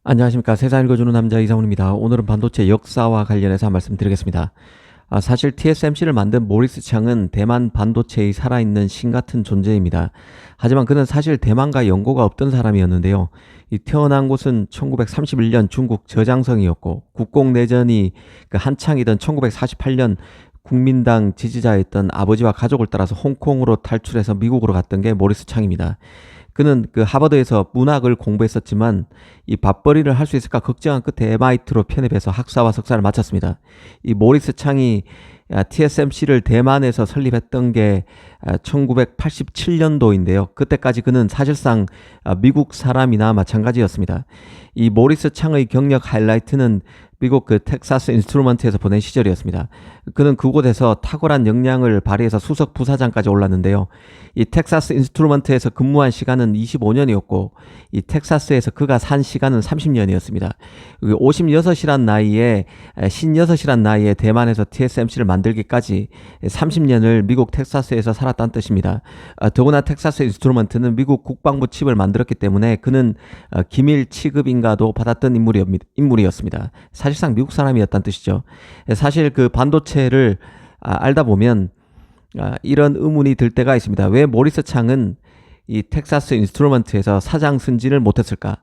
안녕하십니까. 세상 읽어주는 남자 이상훈입니다. 오늘은 반도체 역사와 관련해서 한 말씀 드리겠습니다. 사실 TSMC를 만든 모리스 창은 대만 반도체의 살아있는 신 같은 존재입니다. 하지만 그는 사실 대만과 연고가 없던 사람이었는데요. 이 태어난 곳은 1931년 중국 저장성이었고 국공내전이 한창이던 1948년 국민당 지지자였던 아버지와 가족을 따라서 홍콩으로 탈출해서 미국으로 갔던 게 모리스 창입니다. 그는 하버드에서 문학을 공부했었지만 이 밥벌이를 할 수 있을까 걱정한 끝에 MIT로 편입해서 학사와 석사를 마쳤습니다. 이 모리스 창이 TSMC를 대만에서 설립했던 게 1987년도인데요. 그때까지 그는 사실상 미국 사람이나 마찬가지였습니다. 이 모리스 창의 경력 하이라이트는 미국 텍사스 인스트루먼트에서 보낸 시절이었습니다. 그는 그곳에서 탁월한 역량을 발휘해서 수석 부사장까지 올랐는데요. 이 텍사스 인스트루먼트에서 근무한 시간은 25년이었고 이 텍사스에서 그가 산 시간은 30년이었습니다. 56이란 나이에 56이란 나이에 대만에서 TSMC를 만들기까지 30년을 미국 텍사스에서 살았다는 뜻입니다. 더구나 텍사스 인스트루먼트는 미국 국방부 칩을 만들었기 때문에 그는 기밀 취급인가도 받았던 인물이었습니다. 사실상 미국 사람이었다는 뜻이죠. 사실 반도체를 알다 보면 이런 의문이 들 때가 있습니다. 왜 모리스 창은 이 텍사스 인스트루먼트에서 사장 승진을 못했을까?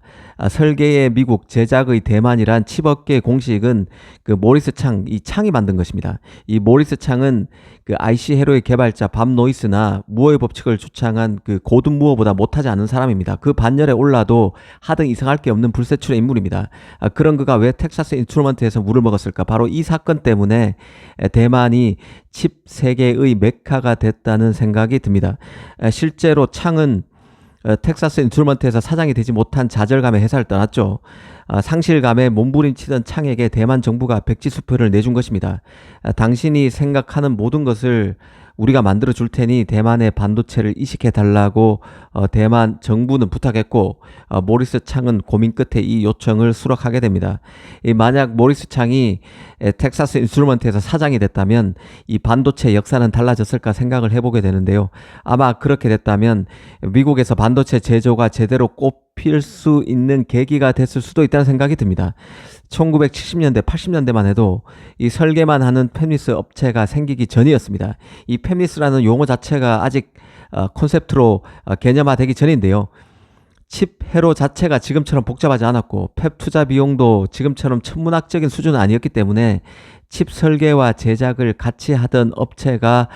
설계의 미국, 제작의 대만이란 칩업계 공식은 모리스 창, 이 창이 만든 것입니다. 이 모리스 창은 IC 회로의 개발자 밤 노이스나 무어의 법칙을 주창한 고든 무어보다 못하지 않은 사람입니다. 그 반열에 올라도 하등 이상할 게 없는 불세출의 인물입니다. 그런 그가 왜 텍사스 인스트루먼트에서 물을 먹었을까? 바로 이 사건 때문에 대만이 칩 세계의 메카가 됐다는 생각이 듭니다. 실제로 창은 텍사스 인스트루먼트에서 사장이 되지 못한 좌절감에 회사를 떠났죠. 상실감에 몸부림치던 창에게 대만 정부가 백지수표를 내준 것입니다. 당신이 생각하는 모든 것을 우리가 만들어 줄 테니 대만의 반도체를 이식해 달라고 대만 정부는 부탁했고 모리스 창은 고민 끝에 이 요청을 수락하게 됩니다. 만약 모리스 창이 텍사스 인스트루먼트에서 사장이 됐다면 이 반도체 역사는 달라졌을까 생각을 해보게 되는데요. 아마 그렇게 됐다면 미국에서 반도체 제조가 제대로 꼽힐 수 있는 계기가 됐을 수도 있다는 생각이 듭니다. 1970년대, 80년대만 해도 이 설계만 하는 팹리스 업체가 생기기 전이었습니다. 이 팹리스라는 용어 자체가 아직 콘셉트로 개념화되기 전인데요. 칩 회로 자체가 지금처럼 복잡하지 않았고 팹 투자 비용도 지금처럼 천문학적인 수준은 아니었기 때문에 칩 설계와 제작을 같이 하던 업체가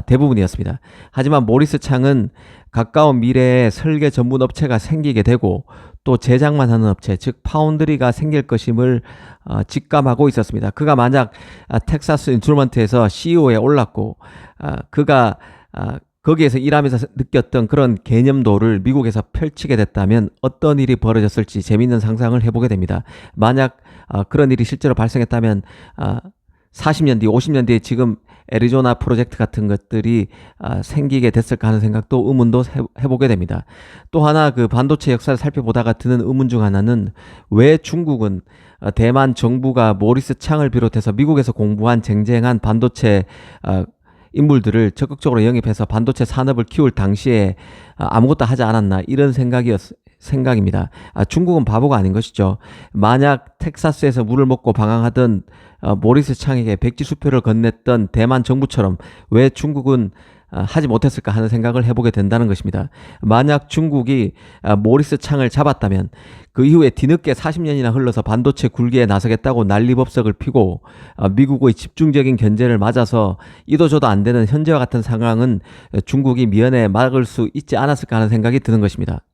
대부분이었습니다. 하지만 모리스 창은 가까운 미래에 설계 전문 업체가 생기게 되고 또 제작만 하는 업체, 즉 파운드리가 생길 것임을 직감하고 있었습니다. 그가 만약 텍사스 인스트루먼트에서 CEO에 올랐고 그가 거기에서 일하면서 느꼈던 그런 개념도를 미국에서 펼치게 됐다면 어떤 일이 벌어졌을지 재미있는 상상을 해보게 됩니다. 만약 그런 일이 실제로 발생했다면 40년 뒤, 50년 뒤에 지금 애리조나 프로젝트 같은 것들이 생기게 됐을까 하는 생각도 의문도 해보게 됩니다. 또 하나 반도체 역사를 살펴보다가 드는 의문 중 하나는 왜 중국은 대만 정부가 모리스 창을 비롯해서 미국에서 공부한 쟁쟁한 반도체 인물들을 적극적으로 영입해서 반도체 산업을 키울 당시에 아무것도 하지 않았나 이런 생각입니다. 중국은 바보가 아닌 것이죠. 만약 텍사스에서 물을 먹고 방황하던 모리스 창에게 백지수표를 건넸던 대만 정부처럼 왜 중국은 하지 못했을까 하는 생각을 해보게 된다는 것입니다. 만약 중국이 모리스 창을 잡았다면 그 이후에 뒤늦게 40년이나 흘러서 반도체 굴기에 나서겠다고 난리법석을 피고 미국의 집중적인 견제를 맞아서 이도저도 안 되는 현재와 같은 상황은 중국이 미연에 막을 수 있지 않았을까 하는 생각이 드는 것입니다.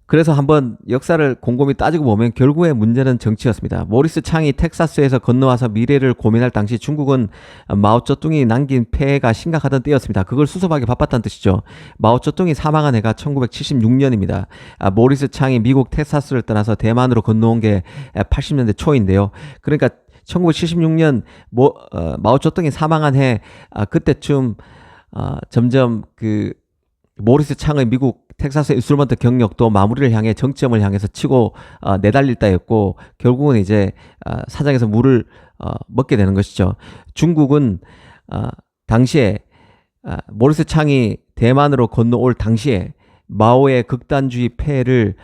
그래서 한번 역사를 곰곰이 따지고 보면 결국의 문제는 정치였습니다. 모리스 창이 텍사스에서 건너와서 미래를 고민할 당시 중국은 마오쩌둥이 남긴 폐해가 심각하던 때였습니다. 그걸 수습하기 바빴다는 뜻이죠. 마오쩌둥이 사망한 해가 1976년입니다. 모리스 창이 미국 텍사스를 떠나서 대만으로 건너온 게 80년대 초인데요. 그러니까 1976년 마오쩌둥이 사망한 해 그때쯤 점점 모리스 창의 미국 텍사스 인스트루먼트 경력도 마무리를 향해 정점을 향해서 치고 내달릴 때였고 결국은 이제 사장에서 물을 먹게 되는 것이죠. 중국은 당시에 모리스 창이 대만으로 건너올 당시에 마오의 극단주의 폐해를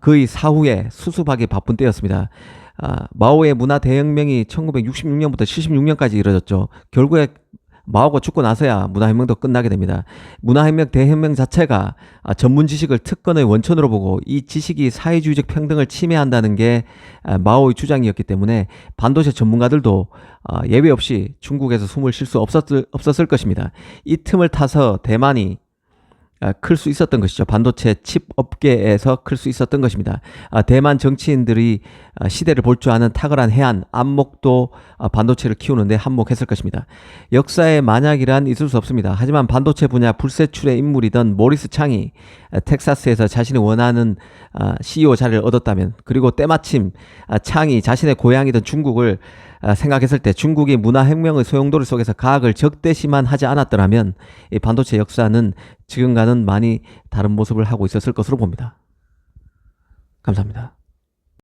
거의 사후에 수습하기 바쁜 때였습니다. 마오의 문화 대혁명이 1966년부터 76년까지 이뤄졌죠. 결국에 마오가 죽고 나서야 문화혁명도 끝나게 됩니다. 문화혁명 대혁명 자체가 전문 지식을 특권의 원천으로 보고 이 지식이 사회주의적 평등을 침해한다는 게 마오의 주장이었기 때문에 반도체 전문가들도 예외 없이 중국에서 숨을 쉴 수 없었을 것입니다. 이 틈을 타서 대만이 클 수 있었던 것이죠. 반도체 칩 업계에서 클 수 있었던 것입니다. 대만 정치인들이 시대를 볼 줄 아는 탁월한 해안, 안목도 반도체를 키우는데 한몫했을 것입니다. 역사에 만약이란 있을 수 없습니다. 하지만 반도체 분야 불세출의 인물이던 모리스 창이 텍사스에서 자신이 원하는 CEO 자리를 얻었다면, 그리고 때마침 창이 자신의 고향이던 중국을 생각했을 때 중국이 문화혁명의 소용돌이 속에서 가학을 적대시만 하지 않았더라면 이 반도체 역사는 지금과는 많이 다른 모습을 하고 있었을 것으로 봅니다. 감사합니다.